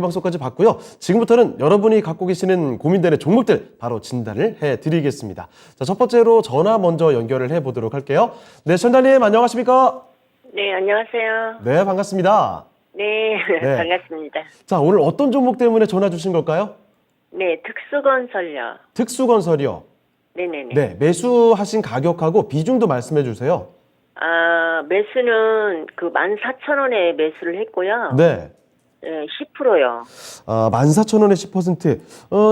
방송까지 봤고요. 지금부터는 여러분이 갖고 계시는 고민되는 종목들 바로 진단을 해드리겠습니다. 자, 첫 번째로 전화 먼저 연결을 해보도록 할게요. 네, 전단님 안녕하십니까? 네, 안녕하세요. 네, 반갑습니다. 네, 네. 반갑습니다. 자, 오늘 어떤 종목 때문에 전화 주신 걸까요? 네, 특수건설요. 특수건설이요. 네네네. 네, 매수하신 가격하고 비중도 말씀해 주세요. 매수는 그 14,000원에 매수를 했고요. 네. 네, 10%요. 14,000원에 10%.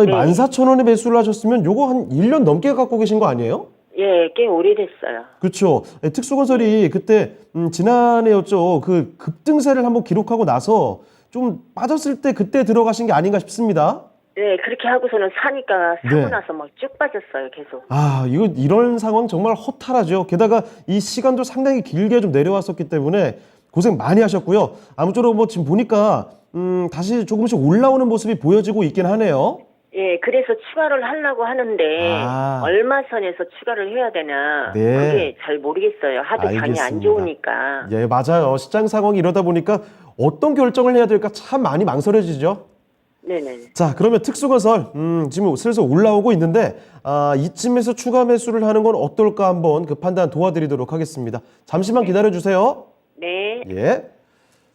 네. 14,000원에 매수를 하셨으면 요거 한 1년 넘게 갖고 계신 거 아니에요? 예, 꽤 오래됐어요. 그렇죠. 특수건설이 그때 지난해였죠. 그 급등세를 한번 기록하고 나서 좀 빠졌을 때 그때 들어가신 게 아닌가 싶습니다. 네, 그렇게 하고서는 사니까 사고 네. 나서 막 쭉 빠졌어요, 계속. 이런 상황 정말 허탈하죠. 게다가 이 시간도 상당히 길게 좀 내려왔었기 때문에 고생 많이 하셨고요. 아무쪼록 뭐 지금 보니까 다시 조금씩 올라오는 모습이 보여지고 있긴 하네요. 예, 그래서 추가를 하려고 하는데 얼마 선에서 추가를 해야 되나 네. 그게 잘 모르겠어요. 하도 장이 알겠습니다. 안 좋으니까. 예, 맞아요. 시장 상황이 이러다 보니까 어떤 결정을 해야 될까 참 많이 망설여지죠. 네네. 자, 그러면 특수건설 지금 슬슬 올라오고 있는데 이쯤에서 추가 매수를 하는 건 어떨까 한번 그 판단 도와드리도록 하겠습니다. 잠시만 기다려주세요. 네. 예.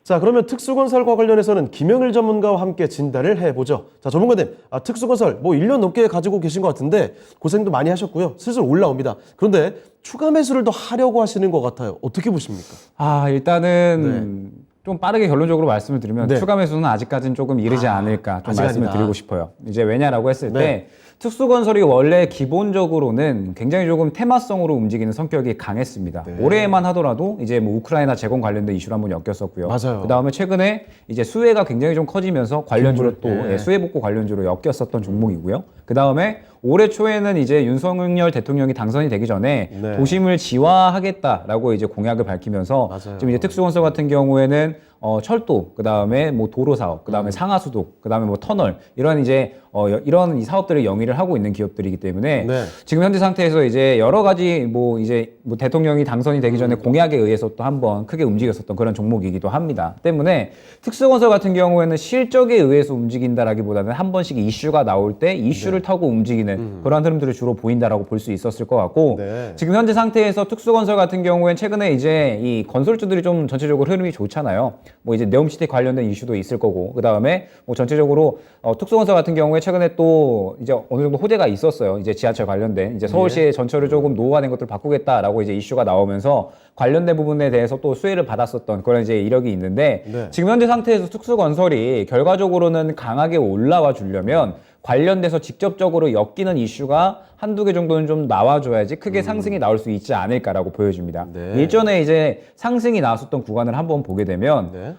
자, 그러면 특수건설과 관련해서는 김영일 전문가와 함께 진단을 해보죠. 자, 전문가님, 특수건설 뭐 1년 넘게 가지고 계신 것 같은데 고생도 많이 하셨고요. 슬슬 올라옵니다. 그런데 추가 매수를 더 하려고 하시는 것 같아요. 어떻게 보십니까? 일단은 좀 빠르게 결론적으로 말씀을 드리면 네. 추가 매수는 아직까지는 조금 이르지 않을까 좀 아직 말씀을 아니다. 드리고 싶어요. 이제 왜냐라고 했을 네. 때 특수건설이 원래 기본적으로는 굉장히 조금 테마성으로 움직이는 성격이 강했습니다. 네. 올해만 하더라도 이제 뭐 우크라이나 재건 관련된 이슈를 한번 엮였었고요. 맞아요. 그 다음에 최근에 이제 수혜가 굉장히 좀 커지면서 관련주로 또 예. 수혜 복구 관련주로 엮였었던 종목이고요. 그 다음에 올해 초에는 이제 윤석열 대통령이 당선이 되기 전에 네. 도심을 지화하겠다라고 이제 공약을 밝히면서 맞아요. 지금 이제 특수건설 같은 경우에는 철도, 그 다음에 뭐 도로 사업, 그 다음에 상하수도, 그 다음에 뭐 터널 이런 이제 이런 이 사업들을 영위를 하고 있는 기업들이기 때문에 네. 지금 현재 상태에서 이제 여러 가지 뭐 이제 뭐 대통령이 당선이 되기 전에 공약에 의해서 또 한번 크게 움직였었던 그런 종목이기도 합니다. 때문에 특수건설 같은 경우에는 실적에 의해서 움직인다라기보다는 한 번씩 이슈가 나올 때 이슈를 타고 움직이는 그런 흐름들을 주로 보인다라고 볼 수 있었을 것 같고 네. 지금 현재 상태에서 특수건설 같은 경우에는 최근에 이제 이 건설주들이 좀 전체적으로 흐름이 좋잖아요. 뭐 이제 네옴시티 관련된 이슈도 있을 거고 그 다음에 뭐 전체적으로 특수건설 같은 경우에 최근에 또 이제 어느 정도 호재가 있었어요. 이제 지하철 관련된 이제 서울시의 전철을 조금 노후화된 것들을 바꾸겠다라고 이제 이슈가 나오면서 관련된 부분에 대해서 또 수혜를 받았었던 그런 이제 이력이 있는데 네. 지금 현재 상태에서 특수건설이 결과적으로는 강하게 올라와 주려면 관련돼서 직접적으로 엮이는 이슈가 한두 개 정도는 좀 나와줘야지 크게 상승이 나올 수 있지 않을까라고 보여집니다. 네. 일전에 이제 상승이 나왔었던 구간을 한번 보게 되면 네.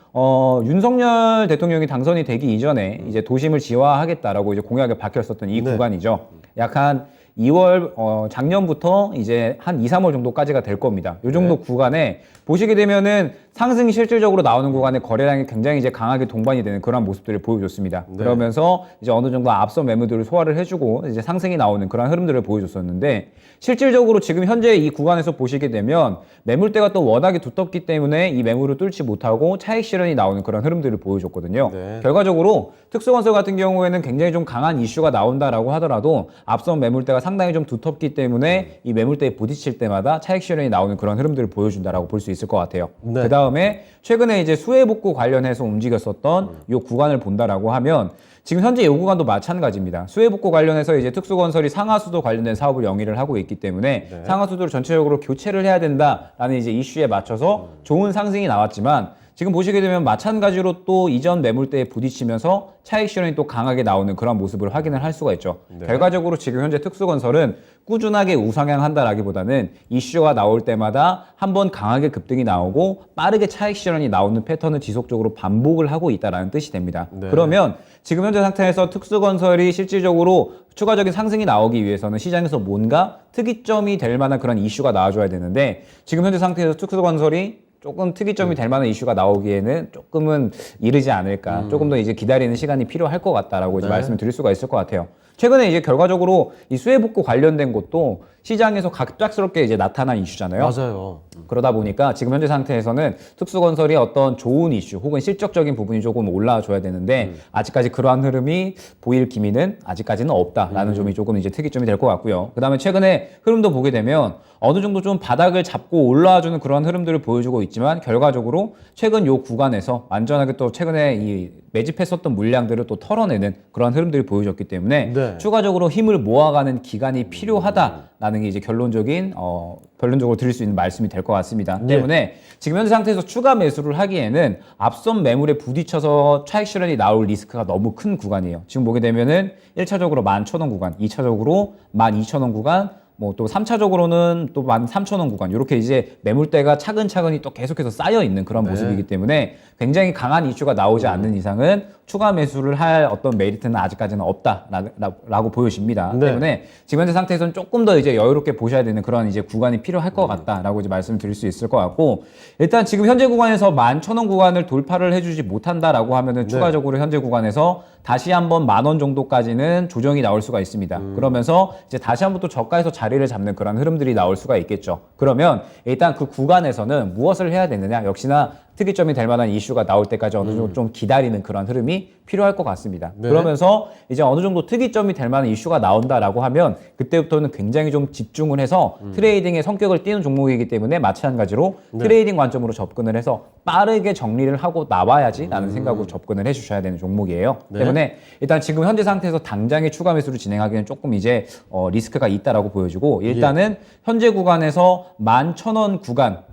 윤석열 대통령이 당선이 되기 이전에 이제 도심을 지화하겠다라고 이제 공약을 밝혔었던 이 네. 구간이죠. 약 한 2월 작년부터 이제 한 2, 3월 정도까지가 될 겁니다. 이 정도 네. 구간에 보시게 되면은 상승이 실질적으로 나오는 구간에 거래량이 굉장히 이제 강하게 동반이 되는 그런 모습들을 보여줬습니다. 네. 그러면서 이제 어느 정도 앞선 매물들을 소화를 해주고 이제 상승이 나오는 그런 흐름들을 보여줬었는데 실질적으로 지금 현재 이 구간에서 보시게 되면 매물대가 또 워낙에 두텁기 때문에 이 매물을 뚫지 못하고 차익 실현이 나오는 그런 흐름들을 보여줬거든요. 네. 결과적으로 특수건설 같은 경우에는 굉장히 좀 강한 이슈가 나온다라고 하더라도 앞선 매물대가 상당히 좀 두텁기 때문에 이 매물대에 부딪힐 때마다 차익 실현이 나오는 그런 흐름들을 보여준다라고 볼 수 있을 것 같아요. 네. 그 다음에 최근에 이제 수혜 복구 관련해서 움직였었던 이 구간을 본다라고 하면 지금 현재 이 구간도 마찬가지입니다. 수혜 복구 관련해서 이제 특수건설이 상하수도 관련된 사업을 영위를 하고 있기 때문에 네. 상하수도를 전체적으로 교체를 해야 된다라는 이제 이슈에 맞춰서 좋은 상승이 나왔지만 지금 보시게 되면 마찬가지로 또 이전 매물대에 부딪히면서 차익 실현이 또 강하게 나오는 그런 모습을 확인을 할 수가 있죠. 네. 결과적으로 지금 현재 특수건설은 꾸준하게 우상향한다라기보다는 이슈가 나올 때마다 한번 강하게 급등이 나오고 빠르게 차익 실현이 나오는 패턴을 지속적으로 반복을 하고 있다는 뜻이 됩니다. 네. 그러면 지금 현재 상태에서 특수건설이 실질적으로 추가적인 상승이 나오기 위해서는 시장에서 뭔가 특이점이 될 만한 그런 이슈가 나와줘야 되는데 지금 현재 상태에서 특수건설이 조금 특이점이 될 만한 이슈가 나오기에는 조금은 이르지 않을까. 조금 더 이제 기다리는 시간이 필요할 것 같다라고 이제 말씀을 드릴 수가 있을 것 같아요. 최근에 이제 결과적으로 이 수혜복구 관련된 것도 시장에서 갑작스럽게 이제 나타난 이슈잖아요. 맞아요. 그러다 보니까 지금 현재 상태에서는 특수건설이 어떤 좋은 이슈 혹은 실적적인 부분이 조금 올라와줘야 되는데 아직까지 그러한 흐름이 보일 기미는 아직까지는 없다라는 점이 조금 이제 특이점이 될 것 같고요. 그 다음에 최근에 흐름도 보게 되면 어느 정도 좀 바닥을 잡고 올라와주는 그런 흐름들을 보여주고 있지만 결과적으로 최근 요 구간에서 완전하게 또 최근에 이 매집했었던 물량들을 또 털어내는 그런 흐름들이 보여줬기 때문에 네. 추가적으로 힘을 모아가는 기간이 필요하다라는 게 이제 결론적으로 드릴 수 있는 말씀이 될 것 같습니다. 때문에 지금 현재 상태에서 추가 매수를 하기에는 앞선 매물에 부딪혀서 차익 실현이 나올 리스크가 너무 큰 구간이에요. 지금 보게 되면은 1차적으로 11,000원 구간, 2차적으로 12,000원 구간, 뭐 또 3차적으로는 또 13,000원 구간 이렇게 이제 매물대가 차근차근히 또 계속해서 쌓여 있는 그런 모습이기 때문에 굉장히 강한 이슈가 나오지 않는 이상은 추가 매수를 할 어떤 메리트는 아직까지는 없다라고 보여집니다. 네. 때문에 지금 현재 상태에서는 조금 더 이제 여유롭게 보셔야 되는 그런 이제 구간이 필요할 것 같다라고 이제 말씀을 드릴 수 있을 것 같고 일단 지금 현재 구간에서 11,000원 구간을 돌파를 해주지 못한다라고 하면은 추가적으로 현재 구간에서 다시 한번 10,000원 정도까지는 조정이 나올 수가 있습니다. 그러면서 이제 다시 한번 또 저가에서 자리를 잡는 그런 흐름들이 나올 수가 있겠죠. 그러면 일단 그 구간에서는 무엇을 해야 되느냐? 역시나 특이점이 될 만한 이슈가 나올 때까지 어느 정도 좀 기다리는 그런 흐름이 필요할 것 같습니다. 네. 그러면서 이제 어느 정도 특이점이 될 만한 이슈가 나온다라고 하면 그때부터는 굉장히 좀 집중을 해서 트레이딩의 성격을 띠는 종목이기 때문에 마찬가지로 트레이딩 관점으로 접근을 해서 빠르게 정리를 하고 나와야지라는 생각으로 접근을 해주셔야 되는 종목이에요. 때문에 일단 지금 현재 상태에서 당장의 추가 매수를 진행하기는 조금 이제 리스크가 있다라고 보여지고 일단은 현재 구간에서 11,000원 구간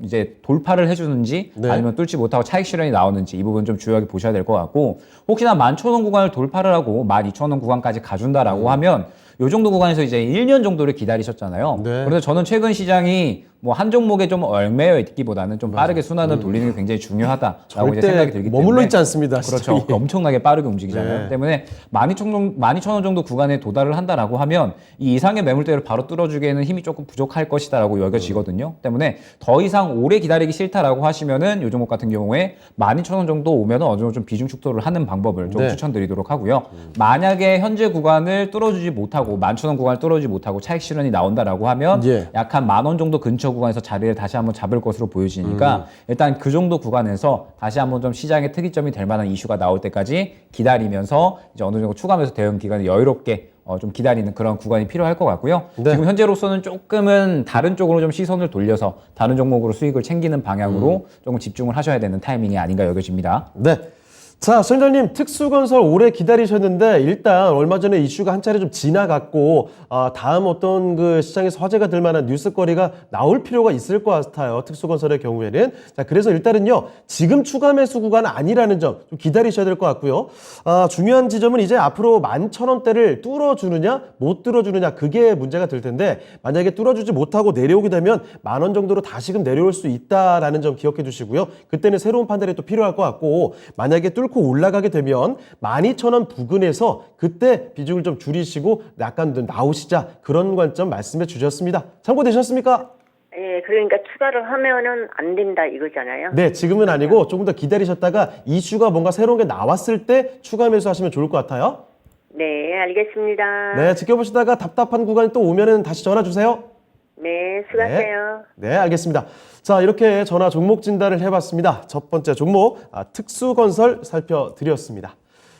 이제 돌파를 해주는지 아니면 뚫지 못하고 차익 실현이 나오는지 이 부분 좀 주요하게 보셔야 될 것 같고 혹시나 11,000원 구간을 돌파를 하고 12,000원 구간까지 가준다라고 하면 요 정도 구간에서 이제 1년 정도를 기다리셨잖아요. 그래서 저는 최근 시장이 뭐 한 종목에 좀 얽매여 있기보다는 좀 빠르게 순환을 돌리는 게 굉장히 중요하다라고 이제 생각이 들기 때문에 머물러 있지 않습니다. 그렇죠. 시장이. 엄청나게 빠르게 움직이잖아요. 때문에 12,000원 정도 구간에 도달을 한다라고 하면 이 이상의 매물대를 바로 뚫어주기에는 힘이 조금 부족할 것이다라고 여겨지거든요. 때문에 더 이상 오래 기다리기 싫다라고 하시면은 요 종목 같은 경우에 12,000원 정도 오면은 어느 정도 좀 비중 축소를 하는 방법을 좀 추천드리도록 하고요. 만약에 현재 구간을 뚫어주지 못하고 11,000원 구간을 뚫어주지 못하고 차익 실현이 나온다라고 하면 약 한 10,000원 정도 근처 구간에서 자리를 다시 한번 잡을 것으로 보여지니까 일단 그 정도 구간에서 다시 한번 좀 시장의 특이점이 될 만한 이슈가 나올 때까지 기다리면서 이제 어느 정도 추가하면서 대응 기간을 여유롭게 좀 기다리는 그런 구간이 필요할 것 같고요. 지금 현재로서는 조금은 다른 쪽으로 좀 시선을 돌려서 다른 종목으로 수익을 챙기는 방향으로 조금 집중을 하셔야 되는 타이밍이 아닌가 여겨집니다. 네. 자, 소장님 특수건설 오래 기다리셨는데 일단 얼마 전에 이슈가 한 차례 좀 지나갔고 다음 어떤 그 시장에서 화제가 될 만한 뉴스거리가 나올 필요가 있을 것 같아요. 특수건설의 경우에는. 자, 그래서 일단은요. 지금 추가 매수 구간은 아니라는 점 좀 기다리셔야 될 것 같고요. 중요한 지점은 이제 앞으로 11,000원대를 뚫어주느냐 못 뚫어주느냐 그게 문제가 될 텐데 만약에 뚫어주지 못하고 내려오게 되면 10,000원 정도로 다시금 내려올 수 있다라는 점 기억해 주시고요. 그때는 새로운 판단이 또 필요할 것 같고 만약에 뚫고 올라가게 되면 12,000원 부근에서 그때 비중을 좀 줄이시고 약간 나오시자 그런 관점 말씀해 주셨습니다. 참고되셨습니까? 예, 그러니까 추가를 하면은 안 된다 이거잖아요. 네, 지금은 아니고 조금 더 기다리셨다가 이슈가 뭔가 새로운 게 나왔을 때 추가 매수하시면 좋을 것 같아요. 네, 알겠습니다. 네, 지켜보시다가 답답한 구간이 또 오면은 다시 전화 주세요. 네, 수고하세요. 네, 알겠습니다. 자, 이렇게 전화 종목 진단을 해봤습니다. 첫 번째 종목 특수건설 살펴드렸습니다.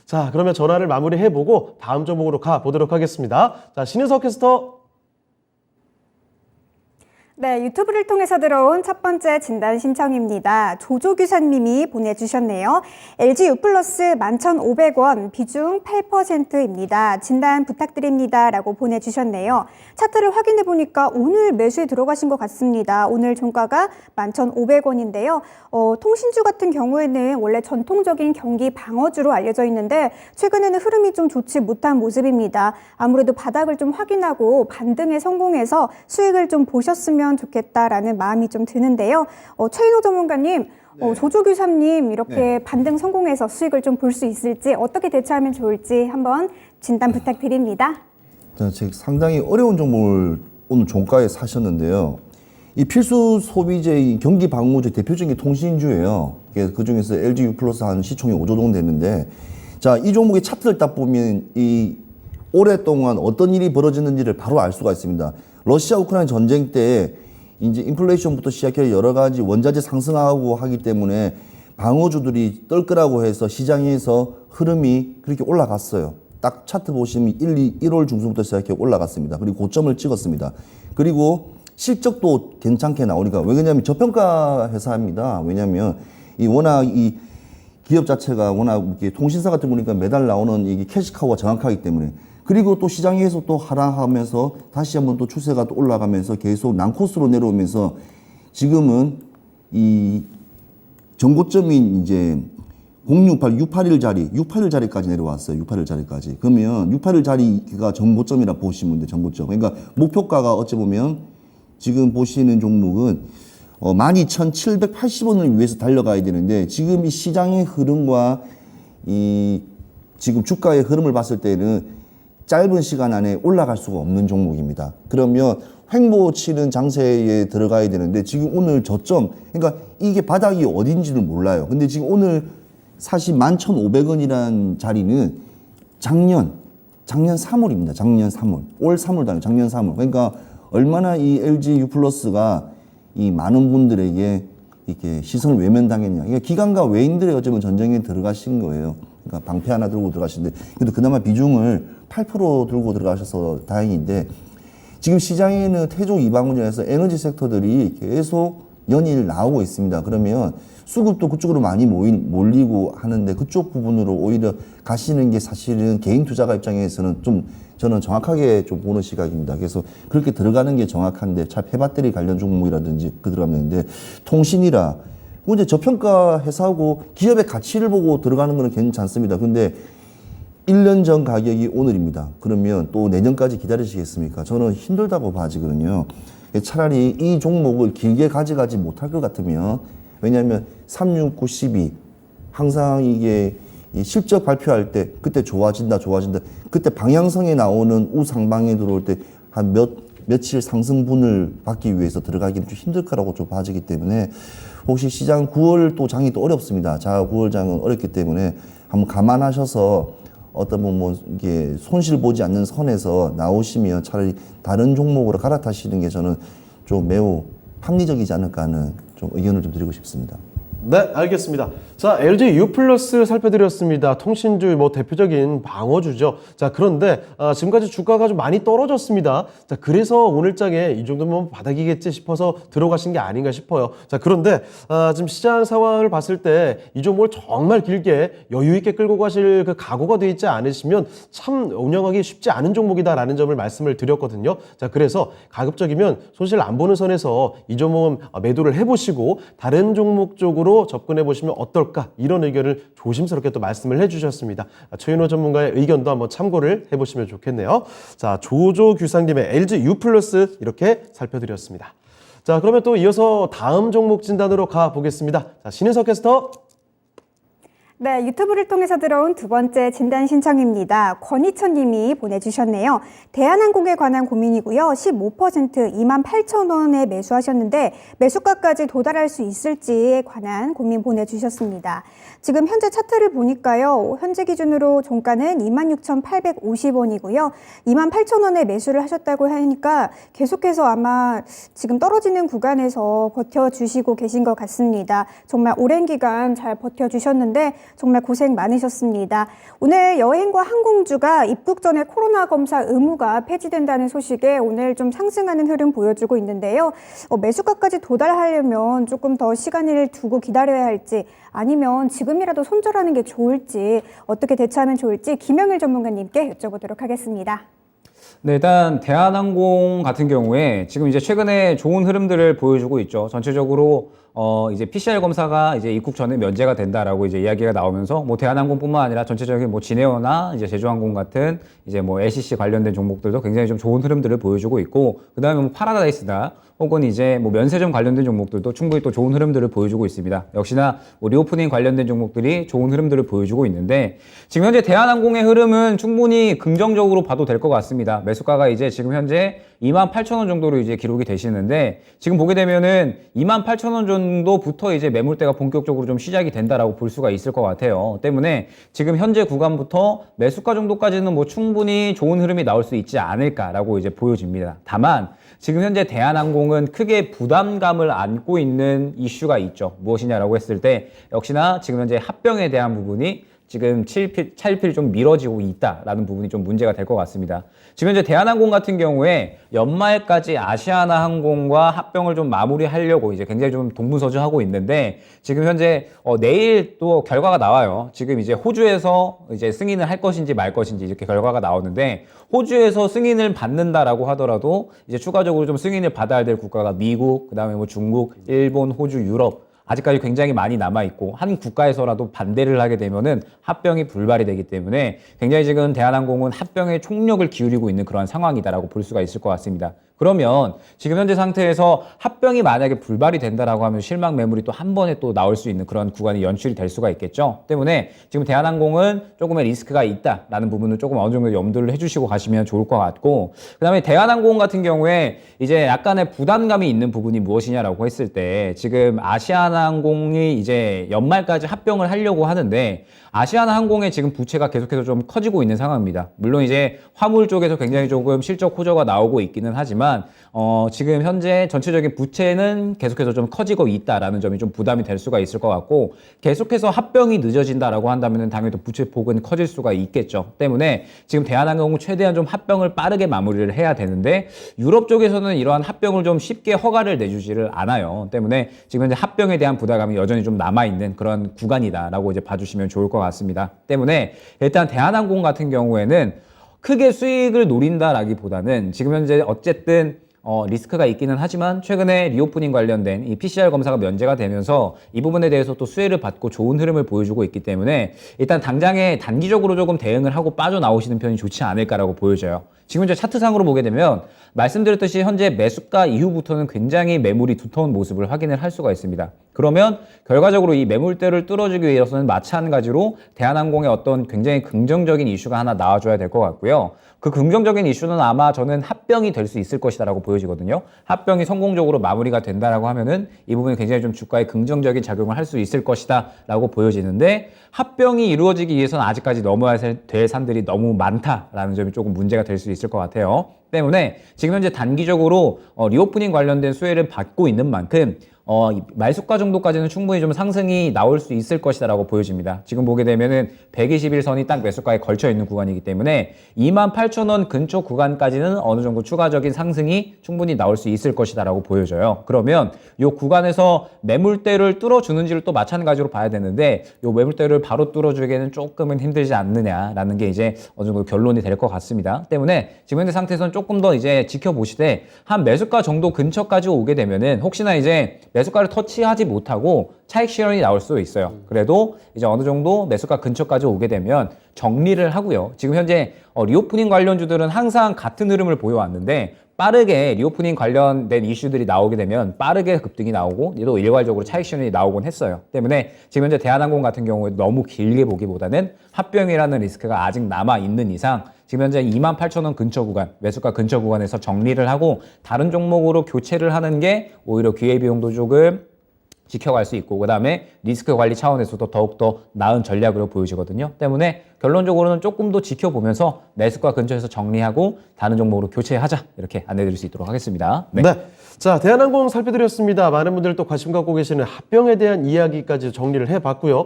자, 그러면 전화를 마무리해보고 다음 종목으로 가보도록 하겠습니다. 자, 신은석 캐스터. 네, 유튜브를 통해서 들어온 첫 번째 진단 신청입니다. 조조규사님이 보내주셨네요. LG U 플러스 11,500원, 비중 8%입니다. 진단 부탁드립니다. 라고 보내주셨네요. 차트를 확인해 보니까 오늘 매수에 들어가신 것 같습니다. 오늘 종가가 11,500원인데요. 통신주 같은 경우에는 원래 전통적인 경기 방어주로 알려져 있는데 최근에는 흐름이 좀 좋지 못한 모습입니다. 아무래도 바닥을 좀 확인하고 반등에 성공해서 수익을 좀 보셨으면 좋겠다라는 마음이 좀 드는데요. 최인호 전문가님, 조조규사님 이렇게 반등 성공해서 수익을 좀 볼 수 있을지 어떻게 대처하면 좋을지 한번 진단 부탁드립니다. 지금 상당히 어려운 종목을 오늘 종가에 사셨는데요. 이 필수 소비재인 경기 방어주 대표적인 통신주예요. 그 중에서 LG U 플러스 한 시총이 5조 정도 되는데, 자, 이 종목의 차트를 딱 보면 이 오랫동안 어떤 일이 벌어졌는지를 바로 알 수가 있습니다. 러시아 우크라이나 전쟁 때 이제 인플레이션부터 시작해 여러 가지 원자재 상승하고 하기 때문에 방어주들이 떨 거라고 해서 시장에서 흐름이 그렇게 올라갔어요. 딱 차트 보시면 1월 중순부터 시작해 올라갔습니다. 그리고 고점을 찍었습니다. 그리고 실적도 괜찮게 나오니까, 왜냐하면 저평가 회사입니다. 왜냐하면 이 워낙 이 기업 자체가 워낙 이렇게 통신사 같은 거니까 매달 나오는 이게 캐시카우가 정확하기 때문에, 그리고 또 시장에서 또 하락하면서 다시 한번 또 추세가 또 올라가면서 계속 난코스로 내려오면서 지금은 이 전고점인 이제 068, 681 자리까지 내려왔어요. 681 자리까지. 그러면 681 자리가 전고점이라 보시면 돼요. 전고점. 그러니까 목표가가 어찌 보면 지금 보시는 종목은 12,780원을 위해서 달려가야 되는데, 지금 이 시장의 흐름과 이 지금 주가의 흐름을 봤을 때는 짧은 시간 안에 올라갈 수가 없는 종목입니다. 그러면 횡보 치는 장세에 들어가야 되는데, 지금 오늘 저점, 그러니까 이게 바닥이 어딘지를 몰라요. 근데 지금 오늘 사실 11,500원이란 자리는 작년 3월입니다. 작년 3월. 올 3월도 아니고 작년 3월. 그러니까 얼마나 이 LG U 플러스가 이 많은 분들에게 이렇게 시선을 외면당했냐. 그러니까 기관과 외인들의 어쩌면 전쟁에 들어가신 거예요. 그러니까 방패 하나 들고 들어가시는데, 그래도 그나마 비중을 8% 들고 들어가셔서 다행인데, 지금 시장에는 태조 이방원에서 에너지 섹터들이 계속 연일 나오고 있습니다. 그러면 수급도 그쪽으로 많이 몰리고 하는데, 그쪽 부분으로 오히려 가시는 게 사실은 개인 투자가 입장에서는 좀 저는 정확하게 좀 보는 시각입니다. 그래서 그렇게 들어가는 게 정확한데, 차 폐배터리 관련 종목이라든지 그 들어가는데, 통신이라 그 이제 저평가 회사하고 기업의 가치를 보고 들어가는 거는 괜찮습니다. 근데 1년 전 가격이 오늘입니다. 그러면 또 내년까지 기다리시겠습니까? 저는 힘들다고 봐지거든요. 차라리 이 종목을 길게 가져가지 못할 것 같으면, 왜냐하면 36, 92 항상 이게 이 실적 발표할 때 그때 좋아진다. 그때 방향성에 나오는 우상방에 들어올 때 한 며칠 상승분을 받기 위해서 들어가기는 좀 힘들 거라고 좀 봐지기 때문에, 혹시 시장 9월 또 장이 또 어렵습니다. 자, 9월 장은 어렵기 때문에 한번 감안하셔서 어떤 뭐 이게 손실 보지 않는 선에서 나오시면 차라리 다른 종목으로 갈아타시는 게 저는 좀 매우 합리적이지 않을까 하는 좀 의견을 좀 드리고 싶습니다. 네, 알겠습니다. 자, LG U 플러스 살펴드렸습니다. 통신주 뭐 대표적인 방어주죠. 자, 그런데 지금까지 주가가 좀 많이 떨어졌습니다. 자, 그래서 오늘장에 이 정도면 바닥이겠지 싶어서 들어가신 게 아닌가 싶어요. 자, 그런데 지금 시장 상황을 봤을 때 이 종목을 정말 길게 여유 있게 끌고 가실 그 각오가 돼 있지 않으시면 참 운영하기 쉽지 않은 종목이다라는 점을 말씀을 드렸거든요. 자, 그래서 가급적이면 손실 안 보는 선에서 이 종목은 매도를 해보시고 다른 종목 쪽으로 접근해 보시면 어떨까, 이런 의견을 조심스럽게 또 말씀을 해주셨습니다. 최윤호 전문가의 의견도 한번 참고를 해보시면 좋겠네요. 자, 조조규상님의 LG U 플러스 이렇게 살펴드렸습니다. 자, 그러면 또 이어서 다음 종목 진단으로 가보겠습니다. 자, 신인석 캐스터. 네, 유튜브를 통해서 들어온 두 번째 진단 신청입니다. 권희천 님이 보내주셨네요. 대한항공에 관한 고민이고요. 15% 28,000원에 매수하셨는데 매수가까지 도달할 수 있을지에 관한 고민 보내주셨습니다. 지금 현재 차트를 보니까요. 현재 기준으로 종가는 26,850원이고요. 28,000원에 매수를 하셨다고 하니까 계속해서 아마 지금 떨어지는 구간에서 버텨주시고 계신 것 같습니다. 정말 오랜 기간 잘 버텨주셨는데 정말 고생 많으셨습니다. 오늘 여행과 항공주가 입국 전에 코로나 검사 의무가 폐지된다는 소식에 오늘 좀 상승하는 흐름 보여주고 있는데요. 매수가까지 도달하려면 조금 더 시간을 두고 기다려야 할지, 아니면 지금이라도 손절하는 게 좋을지, 어떻게 대처하면 좋을지 김영일 전문가님께 여쭤보도록 하겠습니다. 네, 일단 대한항공 같은 경우에 지금 이제 최근에 좋은 흐름들을 보여주고 있죠. 전체적으로 이제 PCR 검사가 이제 입국 전에 면제가 된다라고 이제 이야기가 나오면서 뭐 대한항공뿐만 아니라 전체적인 뭐 진에어나 이제 제주항공 같은 이제 뭐 LCC 관련된 종목들도 굉장히 좀 좋은 흐름들을 보여주고 있고, 그다음에 뭐 파라다이스나 혹은 이제 뭐 면세점 관련된 종목들도 충분히 또 좋은 흐름들을 보여주고 있습니다. 역시나 뭐 리오프닝 관련된 종목들이 좋은 흐름들을 보여주고 있는데, 지금 현재 대한항공의 흐름은 충분히 긍정적으로 봐도 될 것 같습니다. 매수가가 이제 지금 현재 28,000원 정도로 이제 기록이 되시는데, 지금 보게 되면은 28,000원 정도부터 이제 매물대가 본격적으로 좀 시작이 된다라고 볼 수가 있을 것 같아요. 때문에 지금 현재 구간부터 매수가 정도까지는 뭐 충분히 좋은 흐름이 나올 수 있지 않을까라고 이제 보여집니다. 다만 지금 현재 대한항공은 크게 부담감을 안고 있는 이슈가 있죠. 무엇이냐라고 했을 때 역시나 지금 현재 합병에 대한 부분이 지금 차일피일 좀 미뤄지고 있다라는 부분이 좀 문제가 될 것 같습니다. 지금 현재 대한항공 같은 경우에 연말까지 아시아나항공과 합병을 좀 마무리하려고 이제 굉장히 좀 동분서주하고 있는데, 지금 현재 내일 또 결과가 나와요. 지금 이제 호주에서 이제 승인을 할 것인지 말 것인지 이렇게 결과가 나오는데, 호주에서 승인을 받는다라고 하더라도 이제 추가적으로 좀 승인을 받아야 될 국가가 미국, 그다음에 뭐 중국, 일본, 호주, 유럽, 아직까지 굉장히 많이 남아있고, 한 국가에서라도 반대를 하게 되면은 합병이 불발이 되기 때문에 굉장히 지금 대한항공은 합병에 총력을 기울이고 있는 그런 상황이다라고 볼 수가 있을 것 같습니다. 그러면 지금 현재 상태에서 합병이 만약에 불발이 된다라고 하면 실망 매물이 또 한 번에 또 나올 수 있는 그런 구간이 연출이 될 수가 있겠죠. 때문에 지금 대한항공은 조금의 리스크가 있다라는 부분을 조금 어느 정도 염두를 해주시고 가시면 좋을 것 같고, 그 다음에 대한항공 같은 경우에 이제 약간의 부담감이 있는 부분이 무엇이냐라고 했을 때, 지금 아시아나항공이 이제 연말까지 합병을 하려고 하는데, 아시아나항공의 지금 부채가 계속해서 좀 커지고 있는 상황입니다. 물론 이제 화물 쪽에서 굉장히 조금 실적 호조가 나오고 있기는 하지만 지금 현재 전체적인 부채는 계속해서 좀 커지고 있다라는 점이 좀 부담이 될 수가 있을 것 같고, 계속해서 합병이 늦어진다라고 한다면 당연히 또 부채 폭은 커질 수가 있겠죠. 때문에 지금 대한항공은 최대한 좀 합병을 빠르게 마무리를 해야 되는데, 유럽 쪽에서는 이러한 합병을 좀 쉽게 허가를 내주지를 않아요. 때문에 지금 현재 합병에 대한 부담감이 여전히 좀 남아있는 그런 구간이다라고 이제 봐주시면 좋을 것 같습니다. 때문에 일단 대한항공 같은 경우에는 크게 수익을 노린다라기보다는 지금 현재 어쨌든 리스크가 있기는 하지만 최근에 리오프닝 관련된 이 PCR 검사가 면제가 되면서 이 부분에 대해서 또 수혜를 받고 좋은 흐름을 보여주고 있기 때문에 일단 당장에 단기적으로 조금 대응을 하고 빠져나오시는 편이 좋지 않을까라고 보여져요. 지금 이제 차트상으로 보게 되면 말씀드렸듯이 현재 매수가 이후부터는 굉장히 매물이 두터운 모습을 확인을 할 수가 있습니다. 그러면 결과적으로 이 매물대를 뚫어주기 위해서는 마찬가지로 대한항공의 어떤 굉장히 긍정적인 이슈가 하나 나와줘야 될 것 같고요. 그 긍정적인 이슈는 아마 저는 합병이 될 수 있을 것이다라고 보여지거든요. 합병이 성공적으로 마무리가 된다라고 하면은 이 부분이 굉장히 좀 주가에 긍정적인 작용을 할 수 있을 것이다라고 보여지는데, 합병이 이루어지기 위해서는 아직까지 넘어야 될 산들이 너무 많다라는 점이 조금 문제가 될 수 있을 것 같아요. 때문에 지금 현재 단기적으로 리오프닝 관련된 수혜를 받고 있는 만큼 말수가 정도까지는 충분히 좀 상승이 나올 수 있을 것이다라고 보여집니다. 지금 보게 되면은 121선이 딱 매수가에 걸쳐 있는 구간이기 때문에 28,000원 근처 구간까지는 어느 정도 추가적인 상승이 충분히 나올 수 있을 것이다라고 보여져요. 그러면 이 구간에서 매물대를 뚫어주는지를 또 마찬가지로 봐야 되는데, 이 매물대를 바로 뚫어주기에는 조금은 힘들지 않느냐라는 게 이제 어느 정도 결론이 될 것 같습니다. 때문에 지금 현재 상태에서는 조금 더 이제 지켜보시되 한 매수가 정도 근처까지 오게 되면은 혹시나 이제 매수가를 터치하지 못하고 차익 실현이 나올 수 있어요. 그래도 이제 어느 정도 매수가 근처까지 오게 되면 정리를 하고요. 지금 현재 리오프닝 관련주들은 항상 같은 흐름을 보여왔는데, 빠르게 리오프닝 관련된 이슈들이 나오게 되면 빠르게 급등이 나오고 또 일괄적으로 차익 실현이 나오곤 했어요. 때문에 지금 현재 대한항공 같은 경우에 너무 길게 보기보다는 합병이라는 리스크가 아직 남아있는 이상 지금 현재 28,000원 근처 구간, 매수가 근처 구간에서 정리를 하고 다른 종목으로 교체를 하는 게 오히려 기회비용도 조금 지켜갈 수 있고, 그 다음에 리스크 관리 차원에서도 더욱더 나은 전략으로 보여지거든요. 때문에 결론적으로는 조금 더 지켜보면서 매수가 근처에서 정리하고 다른 종목으로 교체하자, 이렇게 안내드릴 수 있도록 하겠습니다. 네. 자, 대한항공 살펴드렸습니다. 많은 분들 또 관심 갖고 계시는 합병에 대한 이야기까지 정리를 해봤고요.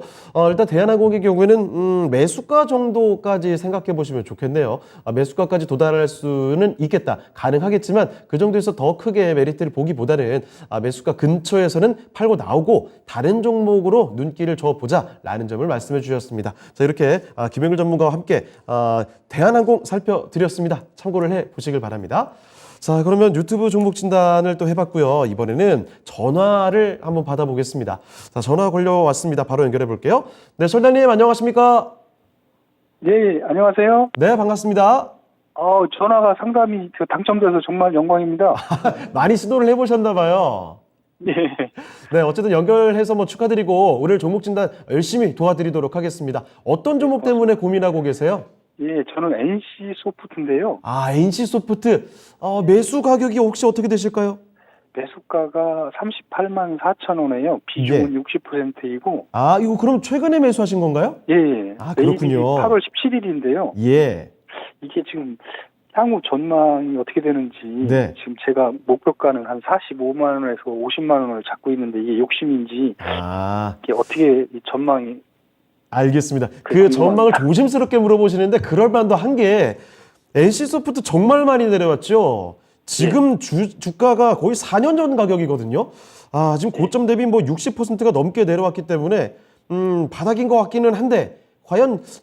일단 대한항공의 경우에는 매수가 정도까지 생각해 보시면 좋겠네요. 매수가까지 도달할 수는 있겠다, 가능하겠지만 그 정도에서 더 크게 메리트를 보기보다는 매수가 근처에서는 팔고 나오고 다른 종목으로 눈길을 줘보자라는 점을 말씀해 주셨습니다. 자, 이렇게 김영일 전문가와 함께 대한항공 살펴드렸습니다. 참고를 해 보시길 바랍니다. 자, 그러면 유튜브 종목 진단을 또 해봤고요. 이번에는 전화를 한번 받아보겠습니다. 자, 전화 걸려왔습니다. 바로 연결해 볼게요. 네, 설단님 안녕하십니까? 예, 안녕하세요. 네, 반갑습니다. 전화가 상담이 당첨돼서 정말 영광입니다. 많이 시도를 해보셨나 봐요. 예. 네, 어쨌든 연결해서 뭐 축하드리고 오늘 종목 진단 열심히 도와드리도록 하겠습니다. 어떤 종목 때문에 고민하고 계세요? 예, 저는 NC 소프트인데요. 아, NC소프트. 매수 가격이 혹시 어떻게 되실까요? 매수가가 38만 4천 원이에요. 비중은 60%이고. 아, 이거 그럼 최근에 매수하신 건가요? 예, 예. 아, 그렇군요. 8월 17일인데요. 예. 이게 지금 향후 전망이 어떻게 되는지 네. 지금 제가 목표가는 한 45만 원에서 50만 원을 잡고 있는데 이게 욕심인지 아, 이게 어떻게 이 전망이 알겠습니다. 그 궁금합니다. 전망을 조심스럽게 물어보시는데 그럴 만도 한 게 NC소프트 정말 많이 내려왔죠. 지금 주가가 거의 4년 전 가격이거든요. 아, 지금 고점 대비 뭐 60%가 넘게 내려왔기 때문에 바닥인 것 같기는 한데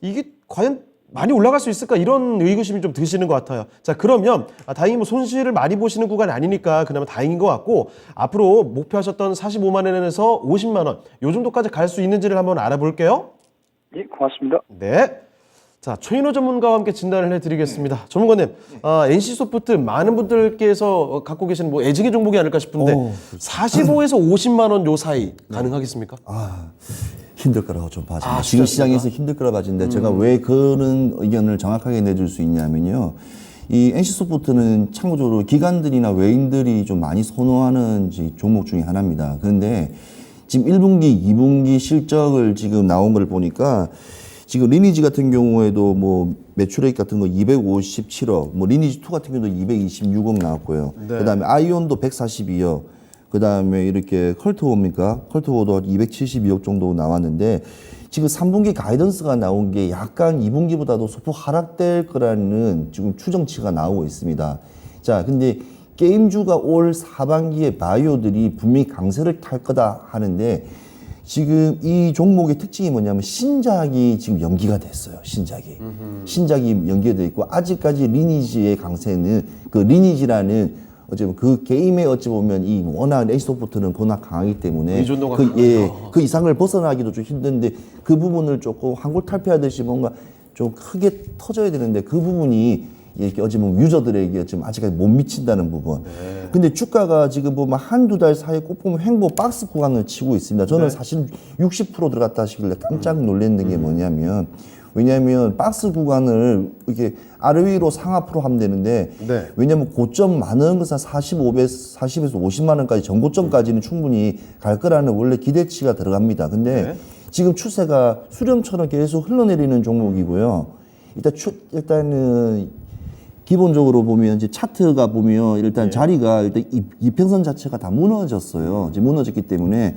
이게 과연 많이 올라갈 수 있을까 이런 의구심이 좀 드시는 것 같아요. 자, 그러면 다행히 뭐 손실을 많이 보시는 구간이 아니니까 그나마 다행인 것 같고 앞으로 목표하셨던 45만 원에서 50만 원 요 정도까지 갈 수 있는지를 한번 알아볼게요. 예, 고맙습니다. 네. 자, 최인호 전문가와 함께 진단을 해드리겠습니다. 전문가님, NC소프트 많은 분들께서 갖고 계시는 뭐 애증의 종목이 아닐까 싶은데 45에서 50만 원 요 사이 가능하겠습니까? 힘들 거라고 좀 봐집니다. 아, 지금 진짜입니까? 시장에서 힘들 거라 봐지는데 제가 왜 그런 의견을 정확하게 내줄 수 있냐면요. 이 NC소프트는 참고적으로 기관들이나 외인들이 좀 많이 선호하는 종목 중에 하나입니다. 그런데 지금 1분기, 2분기 실적을 지금 나온 걸 보니까 지금 리니지 같은 경우에도 뭐 매출액 같은 거 257억, 뭐 리니지2 같은 경우도 226억 나왔고요. 네. 그다음에 아이온도 142억, 그다음에 이렇게 컬트워입니까? 컬트워도 272억 정도 나왔는데 지금 3분기 가이던스가 나온 게 약간 2분기보다도 소폭 하락될 거라는 지금 추정치가 나오고 있습니다. 자, 근데 게임주가 올 하반기에 바이오들이 분명히 강세를 탈 거다 하는데 지금 이 종목의 특징이 뭐냐면 신작이 지금 연기가 됐어요. 신작이 연기가 돼 있고 아직까지 리니지의 강세는 그 리니지라는 어쩌면 그 게임에 어찌 보면 이 워낙 NC소프트는 워낙 강하기 때문에 의존도가 그 이상을 벗어나기도 좀 힘든데 그 부분을 조금 환골탈폐하듯이 뭔가 좀 크게 터져야 되는데 그 부분이 이렇게 어찌 보면 유저들에게 지금 아직까지 못 미친다는 부분. 근데 주가가 지금 보면 한두 달 사이에 꼭 보면 횡보 박스 구간을 치고 있습니다. 저는 사실 60% 들어갔다 하시길래 깜짝 놀랐는 게 뭐냐면 왜냐하면 박스 구간을 이렇게 아래 위로 상하프로 하면 되는데 네. 왜냐하면 고점 많은 것은 40에서 50만 원까지 전고점까지는 충분히 갈 거라는 원래 기대치가 들어갑니다. 근데 지금 추세가 수렴처럼 계속 흘러내리는 종목이고요. 일단은 기본적으로 보면 이제 차트가 보면 일단 자리가 일단 이평선 자체가 다 무너졌어요. 이제 무너졌기 때문에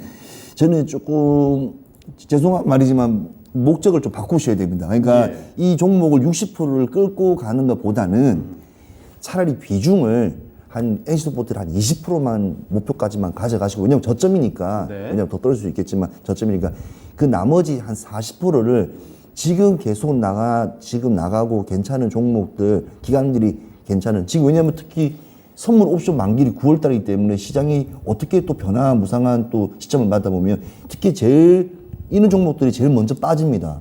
저는 조금 죄송한 말이지만 목적을 좀 바꾸셔야 됩니다. 그러니까 이 종목을 60%를 끌고 가는 것보다는 차라리 비중을 한 NC소프트를 한 20%만 목표까지만 가져가시고 왜냐면 저점이니까 왜냐면 더 떨어질 수 있겠지만 저점이니까 그 나머지 한 40%를 지금 계속 나가고 괜찮은 종목들, 기관들이 괜찮은, 지금 왜냐면 특히 선물 옵션 만기일이 9월달이기 때문에 시장이 어떻게 또 변화무쌍한 또 시점을 맞다 보면 특히 이런 종목들이 제일 먼저 빠집니다.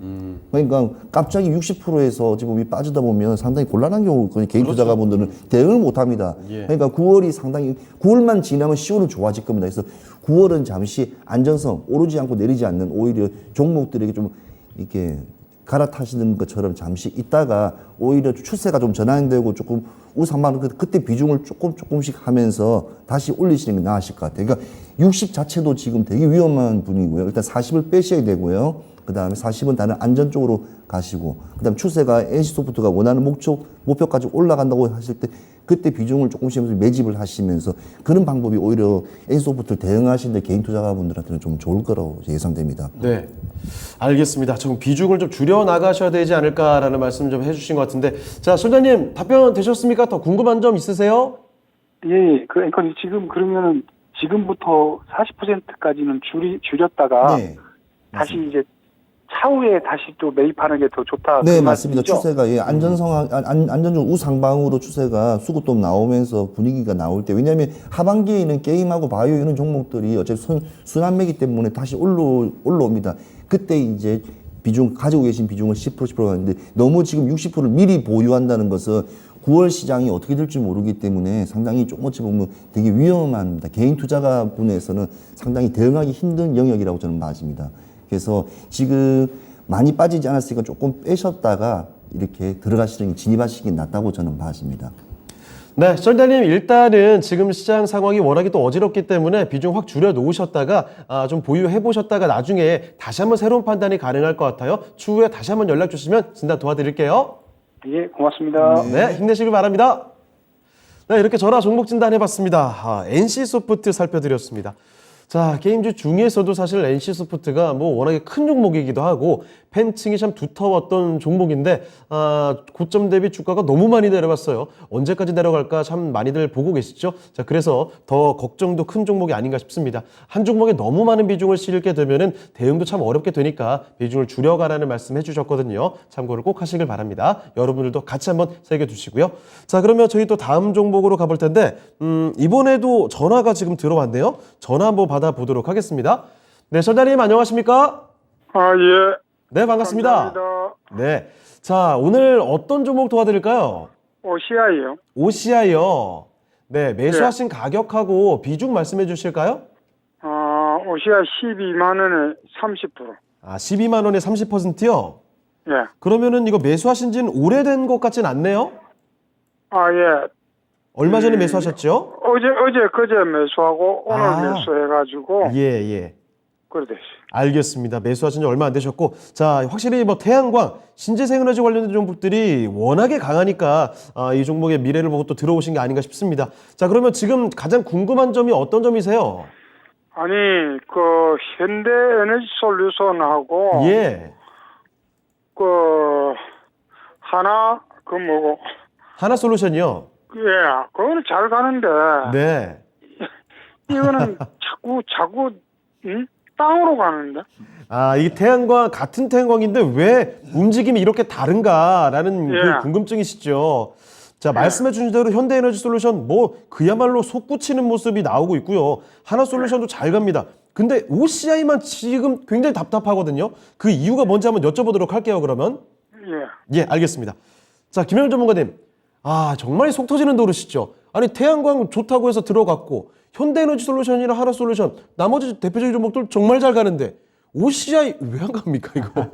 그러니까 갑자기 60%에서 지금 빠지다 보면 상당히 곤란한 경우, 개인 투자가분들은 대응을 못 합니다. 그러니까 9월이 상당히, 9월만 지나면 10월은 좋아질 겁니다. 그래서 9월은 잠시 안정성, 오르지 않고 내리지 않는 오히려 종목들에게 좀 이렇게 갈아타시는 것처럼 잠시 있다가 오히려 추세가 좀 전환되고 조금 우상만 그때 비중을 조금씩 하면서 다시 올리시는 게 나으실 것 같아요. 그러니까 60 자체도 지금 되게 위험한 분위기고요. 일단 40을 빼셔야 되고요. 그 다음에 40은 다른 안전 쪽으로 가시고, 그 다음 추세가 NC소프트가 원하는 목표까지 올라간다고 하실 때 그때 비중을 조금씩 매집을 하시면서 그런 방법이 오히려 NC소프트를 대응하시는데 개인 투자가분들한테는 좀 좋을 거라고 예상됩니다. 네. 알겠습니다. 좀 비중을 좀 줄여 나가셔야 되지 않을까라는 말씀 좀 해주신 것 같은데, 자, 소장님 답변 되셨습니까? 더 궁금한 점 있으세요? 예, 그러니까 지금 그러면은 지금부터 40%까지는 줄였다가 다시 이제 차후에 다시 또 매입하는 게 더 좋다. 네, 그 맞습니다. 말씀이죠? 추세가 예, 안전적 우상방으로 추세가 수급도 나오면서 분위기가 나올 때, 왜냐하면 하반기에는 게임하고 바이오 이런 종목들이 어차피 순환매기 때문에 다시 올라옵니다. 그때 이제 가지고 계신 비중을 10% 10% 하는데 너무 지금 60%를 미리 보유한다는 것은 9월 시장이 어떻게 될지 모르기 때문에 상당히 좀 어찌 보면 되게 위험합니다. 개인 투자가 분야에서는 상당히 대응하기 힘든 영역이라고 저는 봐집니다. 그래서 지금 많이 빠지지 않았으니까 조금 빼셨다가 이렇게 들어가시는 진입하시기 낫다고 저는 봐집니다. 네, 시청자님 일단은 지금 시장 상황이 워낙에 또 어지럽기 때문에 비중 확 줄여 놓으셨다가 좀 보유해 보셨다가 나중에 다시 한번 새로운 판단이 가능할 것 같아요. 추후에 다시 한번 연락 주시면 진단 도와드릴게요. 예, 고맙습니다. 네, 힘내시길 바랍니다. 네, 이렇게 전화 종목 진단 해봤습니다. NC소프트 살펴드렸습니다. 자, 게임주 중에서도 사실 NC소프트가 뭐 워낙에 큰 종목이기도 하고 팬층이 참 두터웠던 종목인데 고점 대비 주가가 너무 많이 내려갔어요. 언제까지 내려갈까 참 많이들 보고 계시죠? 자, 그래서 더 걱정도 큰 종목이 아닌가 싶습니다. 한 종목에 너무 많은 비중을 실게 되면은 대응도 참 어렵게 되니까 비중을 줄여가라는 말씀 해주셨거든요. 참고를 꼭 하시길 바랍니다. 여러분들도 같이 한번 새겨두시고요. 자, 그러면 저희 또 다음 종목으로 가볼 텐데 이번에도 전화가 지금 들어왔네요. 전화 한번 받아보도록 하겠습니다. 네, 선장님 안녕하십니까? 예. 네, 반갑습니다. 감사합니다. 네. 자, 오늘 어떤 종목 도와드릴까요? OCI요. OCI요. 네, 매수하신 가격하고 비중 말씀해 주실까요? OCI 12만 원에 30%. 12만 원에 30%요? 예. 그러면은 이거 매수하신 지는 오래된 것 같진 않네요? 예. 얼마 전에 매수하셨죠? 그제 매수하고 오늘 매수해가지고 예. 그래 됐어요. 알겠습니다. 매수하신 지 얼마 안 되셨고, 자, 확실히 뭐 태양광, 신재생에너지 관련된 종목들이 워낙에 강하니까 이 종목의 미래를 보고 또 들어오신 게 아닌가 싶습니다. 자, 그러면 지금 가장 궁금한 점이 어떤 점이세요? 아니 그 현대에너지 솔루션하고 예. 하나솔루션이요? 예, 그거는 잘 가는데 네. 이거는 자꾸 땅으로 가는데. 이게 태양광, 같은 태양광인데 왜 움직임이 이렇게 다른가라는 예. 그 궁금증이시죠? 자, 말씀해 주신 대로 현대에너지 솔루션 뭐 그야말로 솟구치는 모습이 나오고 있고요. 하나솔루션도 잘 갑니다. 근데 OCI만 지금 굉장히 답답하거든요. 그 이유가 뭔지 한번 여쭤보도록 할게요, 그러면. 예, 알겠습니다. 자, 김영일 전문가님. 정말 속 터지는 노릇이죠. 아니, 태양광 좋다고 해서 들어갔고, 현대에너지 솔루션이나 하나솔루션, 나머지 대표적인 종목들 정말 잘 가는데, OCI 왜 안 갑니까, 이거?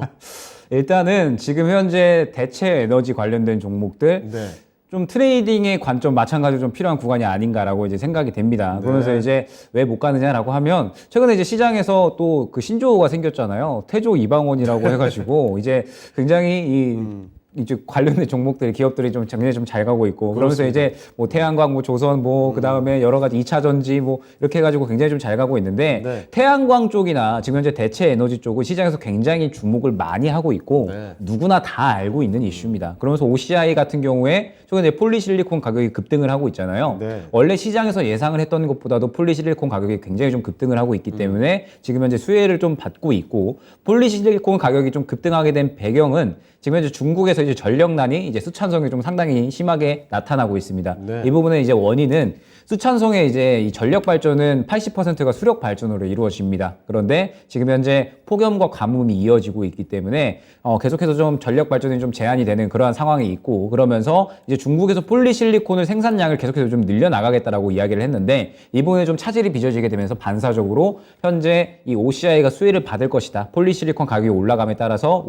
일단은 지금 현재 대체 에너지 관련된 종목들 네. 좀 트레이딩의 관점 마찬가지로 좀 필요한 구간이 아닌가라고 이제 생각이 됩니다. 그러면서 이제 왜 못 가느냐라고 하면 최근에 이제 시장에서 또 그 신조어가 생겼잖아요. 태조 이방원이라고 해가지고 이제 굉장히 이제 관련된 종목들, 기업들이 좀 작년에 좀 잘 가고 있고, 그러면서 이제 뭐 태양광, 뭐 조선, 뭐 그 다음에 여러 가지 2차 전지 뭐 이렇게 해가지고 굉장히 좀 잘 가고 있는데, 네. 태양광 쪽이나 지금 현재 대체 에너지 쪽은 시장에서 굉장히 주목을 많이 하고 있고, 네. 누구나 다 알고 있는 이슈입니다. 그러면서 OCI 같은 경우에 최근에 폴리실리콘 가격이 급등을 하고 있잖아요. 네. 원래 시장에서 예상을 했던 것보다도 폴리실리콘 가격이 굉장히 좀 급등을 하고 있기 때문에 지금 현재 수혜를 좀 받고 있고, 폴리실리콘 가격이 좀 급등하게 된 배경은 지금 현재 중국에서 이제 전력난이 이제 수찬성에 좀 상당히 심하게 나타나고 있습니다. 네. 이 부분의 이제 원인은 수찬성의 이제 이 전력 발전은 80%가 수력 발전으로 이루어집니다. 그런데 지금 현재 폭염과 가뭄이 이어지고 있기 때문에 계속해서 좀 전력 발전이 좀 제한이 되는 그러한 상황이 있고, 그러면서 이제 중국에서 폴리실리콘을 생산량을 계속해서 좀 늘려나가겠다라고 이야기를 했는데, 이 부분에 좀 차질이 빚어지게 되면서 반사적으로 현재 이 OCI가 수혜를 받을 것이다. 폴리실리콘 가격이 올라감에 따라서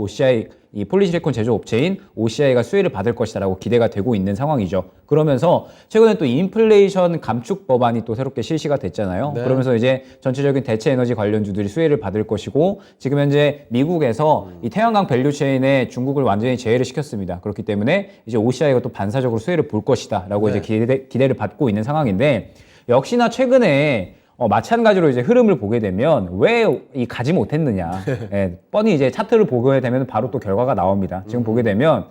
이 폴리실리콘 제조업체인 OCI가 수혜를 받을 것이다라고 기대가 되고 있는 상황이죠. 그러면서 최근에 또 인플레이션 감축 법안이 또 새롭게 실시가 됐잖아요. 네. 그러면서 이제 전체적인 대체 에너지 관련주들이 수혜를 받을 것이고, 지금 현재 미국에서 이 태양광 밸류체인에 중국을 완전히 제외를 시켰습니다. 그렇기 때문에 이제 OCI가 또 반사적으로 수혜를 볼 것이다라고 네. 이제 기대를 받고 있는 상황인데, 역시나 최근에 마찬가지로 이제 흐름을 보게 되면 왜 가지 못했느냐. 예, 뻔히 이제 차트를 보게 되면 바로 또 결과가 나옵니다. 지금 보게 되면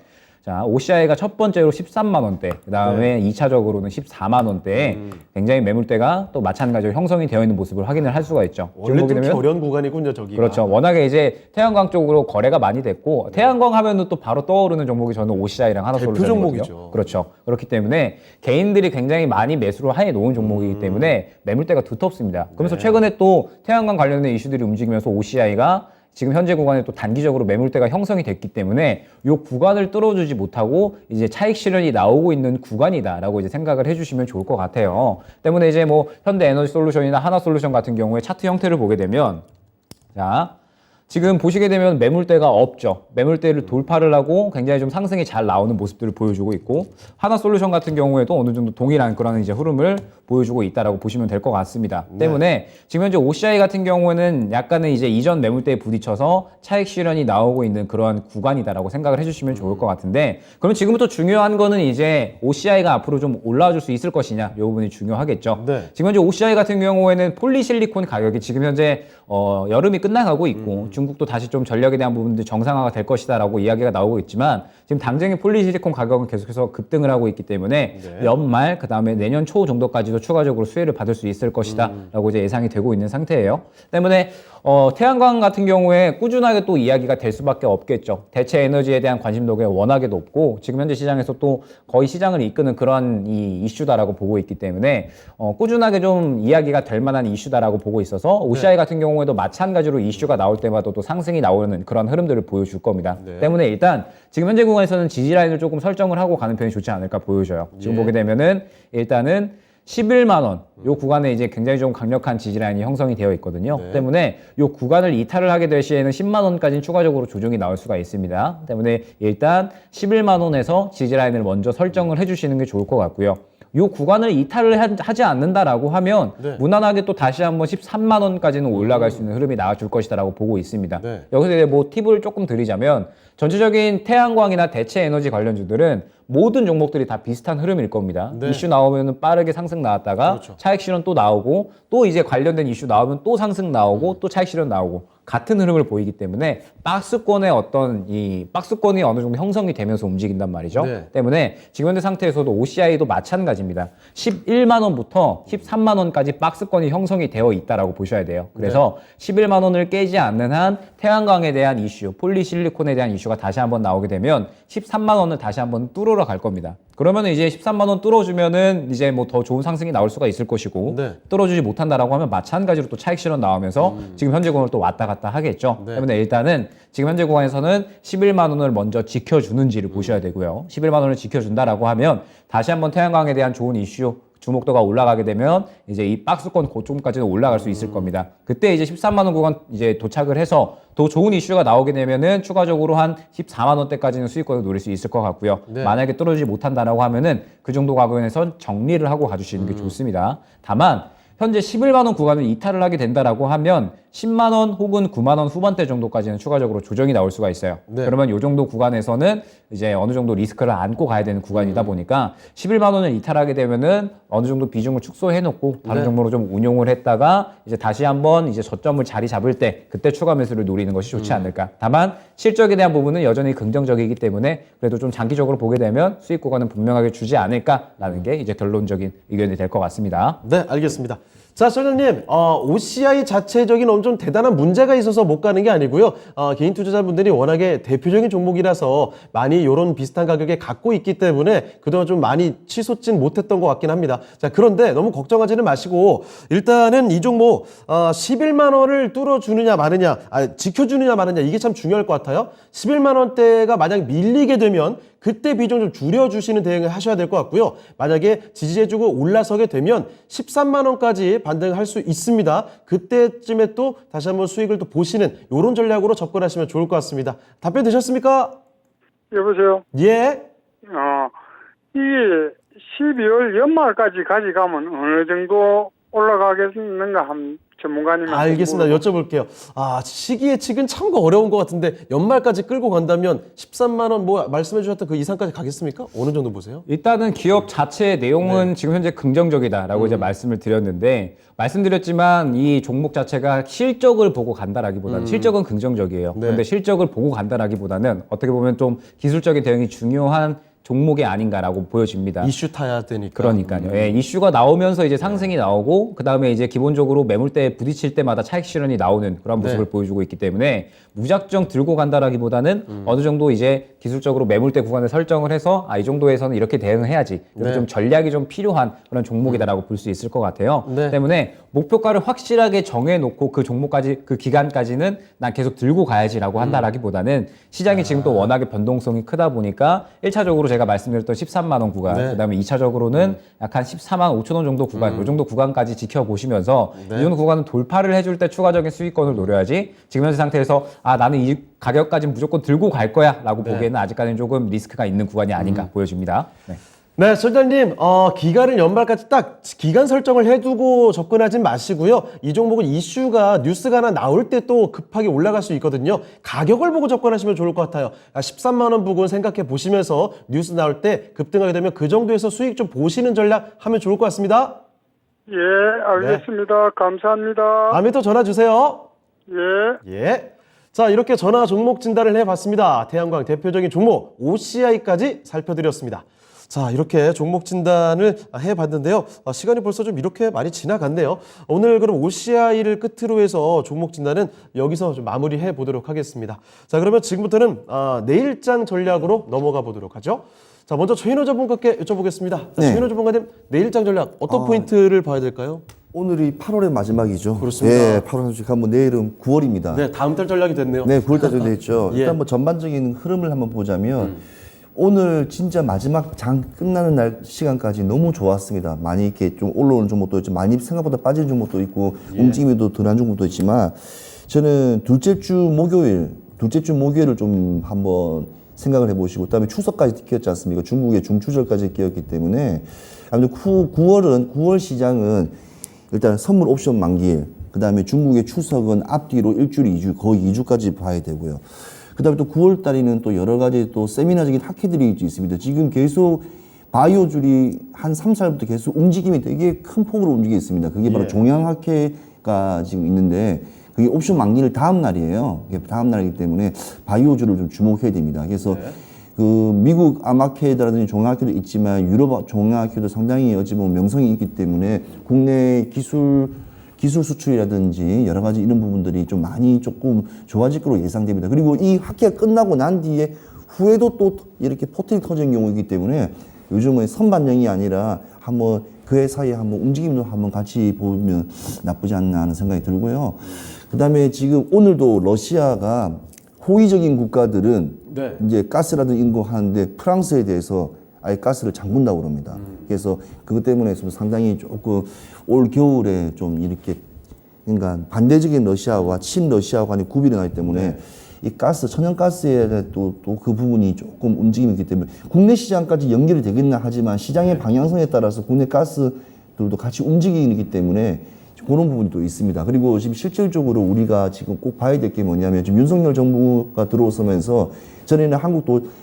자, OCI가 첫 번째로 13만 원대, 그다음에 2차적으로는 14만 원대에 굉장히 매물대가 또 마찬가지로 형성이 되어 있는 모습을 확인을 할 수가 있죠. 원래 좀 어려운 구간이군요, 저기가. 그렇죠. 워낙에 이제 태양광 쪽으로 거래가 많이 됐고 태양광 하면은 또 바로 떠오르는 종목이 저는 OCI랑 하나솔루션이거든요. 종목이죠. 그렇죠. 그렇기 때문에 개인들이 굉장히 많이 매수를 해 놓은 종목이기 때문에 매물대가 두텁습니다. 그러면서 최근에 또 태양광 관련된 이슈들이 움직이면서 OCI가 지금 현재 구간에 또 단기적으로 매물대가 형성이 됐기 때문에 이 구간을 뚫어주지 못하고 이제 차익 실현이 나오고 있는 구간이다라고 이제 생각을 해주시면 좋을 것 같아요. 때문에 이제 뭐 현대에너지솔루션이나 하나솔루션 같은 경우에 차트 형태를 보게 되면 자. 지금 보시게 되면 매물대가 없죠. 매물대를 돌파를 하고 굉장히 좀 상승이 잘 나오는 모습들을 보여주고 있고 하나솔루션 같은 경우에도 어느 정도 동일한 그런 이제 흐름을 보여주고 있다라고 보시면 될 것 같습니다. 때문에 지금 현재 OCI 같은 경우에는 약간은 이제 이전 매물대에 부딪혀서 차익 실현이 나오고 있는 그런 구간이다라고 생각을 해주시면 좋을 것 같은데 그럼 지금부터 중요한 거는 이제 OCI가 앞으로 좀 올라와 줄 수 있을 것이냐 이 부분이 중요하겠죠. 네. 지금 현재 OCI 같은 경우에는 폴리실리콘 가격이 지금 현재 여름이 끝나가고 있고 중국도 다시 좀 전력에 대한 부분들이 정상화가 될 것이다라고 이야기가 나오고 있지만 지금 당장의 폴리실리콘 가격은 계속해서 급등을 하고 있기 때문에 연말 그다음에 내년 초 정도까지도 추가적으로 수혜를 받을 수 있을 것이다라고 이제 예상이 되고 있는 상태예요. 때문에 태양광 같은 경우에 꾸준하게 또 이야기가 될 수밖에 없겠죠. 대체 에너지에 대한 관심도가 워낙에 높고 지금 현재 시장에서 또 거의 시장을 이끄는 그런 이 이슈다라고 보고 있기 때문에 꾸준하게 좀 이야기가 될 만한 이슈다라고 보고 있어서 OCI 같은 경우에도 마찬가지로 이슈가 나올 때마다 또 상승이 나오는 그런 흐름들을 보여줄 겁니다. 때문에 일단 지금 현재 구간에서는 지지 라인을 조금 설정을 하고 가는 편이 좋지 않을까 보여져요. 지금 보게 되면은 일단은 11만 원, 요 구간에 이제 굉장히 좀 강력한 지지 라인이 형성이 되어 있거든요. 때문에 요 구간을 이탈을 하게 될 시에는 10만 원까지는 추가적으로 조정이 나올 수가 있습니다. 때문에 일단 11만 원에서 지지 라인을 먼저 설정을 해주시는 게 좋을 것 같고요. 요 구간을 이탈을 하지 않는다라고 하면 무난하게 또 다시 한번 13만 원까지는 올라갈 수 있는 흐름이 나와줄 것이다라고 보고 있습니다. 여기서 이제 뭐 팁을 조금 드리자면 전체적인 태양광이나 대체 에너지 관련주들은 모든 종목들이 다 비슷한 흐름일 겁니다. 이슈 나오면 빠르게 상승 나왔다가 차익 실현 또 나오고 또 이제 관련된 이슈 나오면 또 상승 나오고 또 차익 실현 나오고 같은 흐름을 보이기 때문에 박스권의 어떤 이 박스권이 어느 정도 형성이 되면서 움직인단 말이죠. 때문에 지금 현재 상태에서도 OCI도 마찬가지입니다. 11만 원부터 13만 원까지 박스권이 형성이 되어 있다라고 보셔야 돼요. 그래서 11만 원을 깨지 않는 한 태양광에 대한 이슈, 폴리실리콘에 대한 이슈가 다시 한번 나오게 되면 13만 원을 다시 한번 뚫으러 갈 겁니다. 그러면 이제 13만 원 뚫어주면은 이제 뭐 더 좋은 상승이 나올 수가 있을 것이고 뚫어주지 못한다라고 하면 마찬가지로 또 차익 실현 나오면서 지금 현재 구간을 또 왔다 갔다 하겠죠. 때문에 일단은 지금 현재 구간에서는 11만 원을 먼저 지켜주는지를 보셔야 되고요. 11만 원을 지켜준다라고 하면 다시 한번 태양광에 대한 좋은 이슈 주목도가 올라가게 되면 이제 이 박스권 고점까지는 올라갈 수 있을 겁니다. 그때 이제 13만 원 구간 이제 도착을 해서 더 좋은 이슈가 나오게 되면은 추가적으로 한 14만 원대까지는 수익권을 노릴 수 있을 것 같고요. 만약에 떨어지지 못한다라고 하면은 그 정도 가격에선 정리를 하고 가주시는 게 좋습니다. 다만 현재 11만 원 구간을 이탈을 하게 된다라고 하면 10만 원 혹은 9만 원 후반대 정도까지는 추가적으로 조정이 나올 수가 있어요. 그러면 이 정도 구간에서는 이제 어느 정도 리스크를 안고 가야 되는 구간이다 보니까 11만 원을 이탈하게 되면은 어느 정도 비중을 축소해 놓고 다른 종목으로 좀 운용을 했다가 이제 다시 한번 이제 저점을 자리 잡을 때 그때 추가 매수를 노리는 것이 좋지 않을까. 다만 실적에 대한 부분은 여전히 긍정적이기 때문에 그래도 좀 장기적으로 보게 되면 수익 구간은 분명하게 주지 않을까라는 게 이제 결론적인 의견이 될 것 같습니다. 네, 알겠습니다. 자, 소장님, OCI 자체적인 엄청 대단한 문제가 있어서 못 가는 게 아니고요. 개인 투자자분들이 워낙에 대표적인 종목이라서 많이 이런 비슷한 가격에 갖고 있기 때문에 그동안 좀 많이 치솟진 못했던 것 같긴 합니다. 자, 그런데 너무 걱정하지는 마시고 일단은 이 종목 11만 원을 뚫어주느냐 마느냐, 지켜주느냐 마느냐 이게 참 중요할 것 같아요. 11만 원대가 만약 밀리게 되면 그때 비중 좀 줄여주시는 대응을 하셔야 될 것 같고요. 만약에 지지해주고 올라서게 되면 13만 원까지 반등할 수 있습니다. 그때쯤에 또 다시 한번 수익을 또 보시는 이런 전략으로 접근하시면 좋을 것 같습니다. 답변 되셨습니까? 여보세요? 예. 이게 12월 연말까지 가져가면 어느 정도 올라가겠는가 전문가님한테 알겠습니다. 여쭤볼게요. 시기 예측은 참 어려운 것 같은데 연말까지 끌고 간다면 13만 원 뭐 말씀해 주셨던 그 이상까지 가겠습니까? 어느 정도 보세요? 일단은 기업 자체의 내용은 지금 현재 긍정적이다라고 이제 말씀을 드렸는데 말씀드렸지만 이 종목 자체가 실적을 보고 간다라기보다는 실적은 긍정적이에요. 네. 그런데 실적을 보고 간다라기보다는 어떻게 보면 좀 기술적인 대응이 중요한 종목이 아닌가라고 보여집니다. 이슈 타야 되니까. 그러니까요. 예, 이슈가 나오면서 이제 상승이 나오고 그다음에 이제 기본적으로 매물대에 부딪힐 때마다 차익 실현이 나오는 그런 모습을 보여주고 있기 때문에 무작정 들고 간다라기보다는 어느 정도 이제 기술적으로 매물대 구간을 설정을 해서 이 정도에서는 이렇게 대응해야지. 이렇게 좀 전략이 좀 필요한 그런 종목이다라고 볼 수 있을 것 같아요. 네. 때문에 목표가를 확실하게 정해놓고 그 종목까지 그 기간까지는 난 계속 들고 가야지라고 한다라기보다는 시장이 지금 또 워낙에 변동성이 크다 보니까 1차적으로 제가 말씀드렸던 13만 원 구간, 네. 그다음에 2차적으로는 약간 14만 5천 원 정도 구간, 이 정도 구간까지 지켜보시면서 이 정도 구간은 돌파를 해줄 때 추가적인 수익권을 노려야지 지금 현재 상태에서 나는 이 가격까지는 무조건 들고 갈 거야라고 보기에는 아직까지는 조금 리스크가 있는 구간이 아닌가 보여집니다. 네. 네, 소장님, 기간을 연말까지 딱 기간 설정을 해두고 접근하진 마시고요. 이 종목은 이슈가 뉴스가 하나 나올 때 또 급하게 올라갈 수 있거든요. 가격을 보고 접근하시면 좋을 것 같아요. 13만 원 부분 생각해 보시면서 뉴스 나올 때 급등하게 되면 그 정도에서 수익 좀 보시는 전략 하면 좋을 것 같습니다. 예, 알겠습니다. 감사합니다. 다음에 또 전화 주세요. 예. 예. 자, 이렇게 전화 종목 진단을 해봤습니다. 태양광 대표적인 종목 OCI까지 살펴드렸습니다. 자, 이렇게 종목 진단을 해봤는데요. 시간이 벌써 좀 이렇게 많이 지나갔네요. 오늘 그럼 OCI를 끝으로 해서 종목 진단은 여기서 좀 마무리해 보도록 하겠습니다. 자, 그러면 지금부터는 내일장 전략으로 넘어가 보도록 하죠. 자, 먼저 최인호 전문가께 여쭤보겠습니다. 자, 네. 최인호 전문가님, 내일장 전략 어떤 포인트를 봐야 될까요? 오늘이 8월의 마지막이죠. 그렇습니다. 예, 8월 30일 한번 내일은 9월입니다. 네, 다음 달 전략이 됐네요. 네, 9월달 정도 됐죠. 예. 일단 뭐 전반적인 흐름을 한번 보자면 오늘 진짜 마지막 장 끝나는 날 시간까지 너무 좋았습니다. 많이 이렇게 좀 올라오는 종목도 있고 많이 생각보다 빠지는 종목도 있고 움직임이 더 덜한 종목도 있지만 저는 둘째 주 목요일을 좀 한번 생각을 해보시고 그다음에 추석까지 끼었지 않습니까? 중국의 중추절까지 끼었기 때문에 아무튼 9월 시장은 일단 선물 옵션 만기일, 그다음에 중국의 추석은 앞뒤로 일주일, 2주, 거의 2주까지 봐야 되고요. 그다음에 또 9월 달에는 또 여러 가지 또 세미나적인 학회들이 있습니다. 지금 계속 바이오줄이 한 3, 4일부터 계속 움직임이 되게 큰 폭으로 움직이고 있습니다. 그게 바로 종양학회가 지금 있는데 그게 옵션 만기일 다음 날이에요. 다음 날이기 때문에 바이오줄을 좀 주목해야 됩니다. 그래서 그 미국 암학회라든지 종양학회도 있지만 유럽 종양학회도 상당히 어찌 보면 명성이 있기 때문에 국내 기술 수출이라든지 여러 가지 이런 부분들이 좀 많이 조금 좋아질 거로 예상됩니다. 그리고 이 학기가 끝나고 난 뒤에 후에도 또 이렇게 포텐이 터지는 경우이기 때문에 요즘은 선반영이 아니라 한번 그 사이에 한번 움직임도 한번 같이 보면 나쁘지 않나 하는 생각이 들고요. 그다음에 지금 오늘도 러시아가 호의적인 국가들은 이제 가스라든지 이런 거 하는데 프랑스에 대해서 아예 가스를 잠근다고 그럽니다. 그래서 그것 때문에 좀 상당히 조금 올 겨울에 좀 이렇게 그러니까 반대적인 러시아와 친러시아 간의 구비를 하기 때문에 이 가스, 천연가스에 또 그 부분이 조금 움직임이 있기 때문에 국내 시장까지 연결이 되겠나 하지만 시장의 방향성에 따라서 국내 가스들도 같이 움직이기 때문에 그런 부분이 또 있습니다. 그리고 지금 실질적으로 우리가 지금 꼭 봐야 될 게 뭐냐면 지금 윤석열 정부가 들어서면서 전에는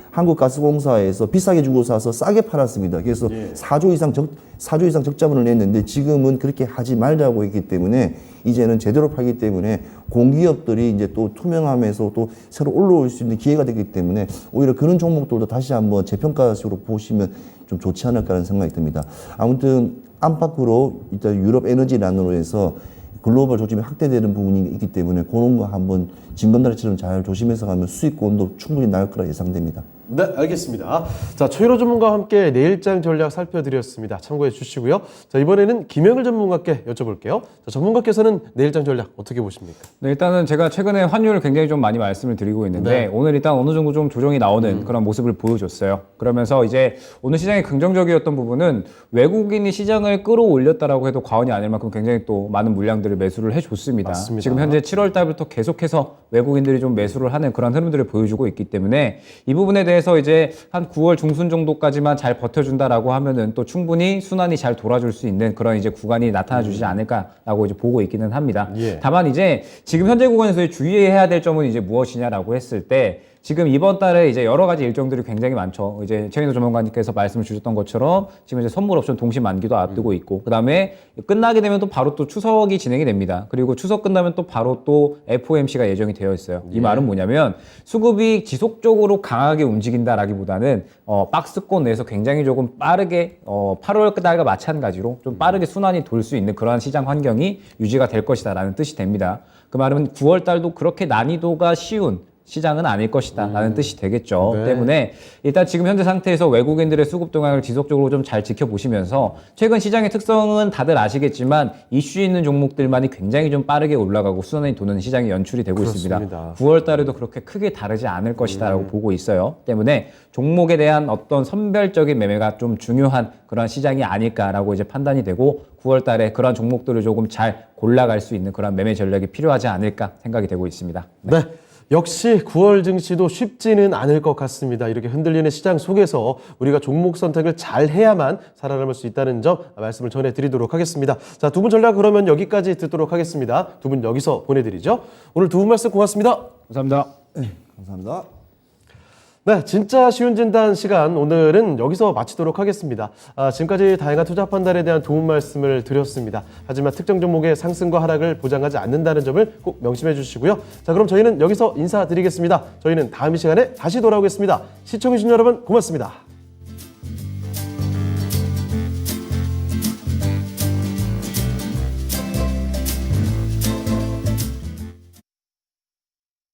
한국가스공사에서 비싸게 주고 사서 싸게 팔았습니다. 그래서 4조 이상 적자분을 냈는데 지금은 그렇게 하지 말자고 했기 때문에 이제는 제대로 팔기 때문에 공기업들이 이제 또 투명하면서 또 새로 올라올 수 있는 기회가 되기 때문에 오히려 그런 종목들도 다시 한번 재평가식으로 보시면 좀 좋지 않을까라는 생각이 듭니다. 아무튼 안팎으로 일단 유럽 에너지란으로 해서 글로벌 조짐이 확대되는 부분이 있기 때문에 그런 거 한번 진검다리처럼 잘 조심해서 가면 수익권도 충분히 나올 거라 예상됩니다. 네, 알겠습니다. 자, 최인호 전문가와 함께 내일장 전략 살펴드렸습니다. 참고해 주시고요. 자, 이번에는 김영일 전문가께 여쭤볼게요. 자, 전문가께서는 내일장 전략 어떻게 보십니까? 네, 일단은 제가 최근에 환율을 굉장히 좀 많이 말씀을 드리고 있는데 오늘 일단 어느 정도 좀 조정이 나오는 그런 모습을 보여줬어요. 그러면서 이제 오늘 시장이 긍정적이었던 부분은 외국인이 시장을 끌어올렸다라고 해도 과언이 아닐 만큼 굉장히 또 많은 물량들을 매수를 해줬습니다. 맞습니다. 지금 현재 7월 달부터 계속해서 외국인들이 좀 매수를 하는 그런 흐름들을 보여주고 있기 때문에 이 부분에 대해서 이제 한 9월 중순 정도까지만 잘 버텨준다라고 하면은 또 충분히 순환이 잘 돌아줄 수 있는 그런 이제 구간이 나타나 주지 않을까라고 이제 보고 있기는 합니다. 예. 다만 이제 지금 현재 구간에서 주의해야 될 점은 이제 무엇이냐라고 했을 때 지금 이번 달에 이제 여러 가지 일정들이 굉장히 많죠. 이제 최인호 전문가님께서 말씀을 주셨던 것처럼 지금 이제 선물 옵션 동시 만기도 앞두고 있고, 그 다음에 끝나게 되면 또 바로 또 추석이 진행이 됩니다. 그리고 추석 끝나면 또 바로 또 FOMC가 예정이 되어 있어요. 이 말은 뭐냐면 수급이 지속적으로 강하게 움직인다라기보다는 박스권 내에서 굉장히 조금 빠르게 8월 달과 마찬가지로 좀 빠르게 순환이 돌 수 있는 그러한 시장 환경이 유지가 될 것이다라는 뜻이 됩니다. 그 말은 9월 달도 그렇게 난이도가 쉬운 시장은 아닐 것이다 라는 뜻이 되겠죠. 네. 때문에 일단 지금 현재 상태에서 외국인들의 수급 동향을 지속적으로 좀 잘 지켜보시면서 최근 시장의 특성은 다들 아시겠지만 이슈 있는 종목들만이 굉장히 좀 빠르게 올라가고 순환이 도는 시장이 연출이 되고 그렇습니다. 있습니다. 9월 달에도 그렇게 크게 다르지 않을 것이다 라고 보고 있어요. 때문에 종목에 대한 어떤 선별적인 매매가 좀 중요한 그런 시장이 아닐까라고 이제 판단이 되고 9월 달에 그런 종목들을 조금 잘 골라갈 수 있는 그런 매매 전략이 필요하지 않을까 생각이 되고 있습니다. 네. 역시 9월 증시도 쉽지는 않을 것 같습니다. 이렇게 흔들리는 시장 속에서 우리가 종목 선택을 잘 해야만 살아남을 수 있다는 점 말씀을 전해드리도록 하겠습니다. 자, 두 분 전략 그러면 여기까지 듣도록 하겠습니다. 두 분 여기서 보내드리죠. 오늘 두 분 말씀 고맙습니다. 감사합니다. 감사합니다. 네, 진짜 쉬운 진단 시간 오늘은 여기서 마치도록 하겠습니다. 지금까지 다양한 투자 판단에 대한 도움 말씀을 드렸습니다. 하지만 특정 종목의 상승과 하락을 보장하지 않는다는 점을 꼭 명심해 주시고요. 자, 그럼 저희는 여기서 인사드리겠습니다. 저희는 다음 이 시간에 다시 돌아오겠습니다. 시청해주신 여러분 고맙습니다.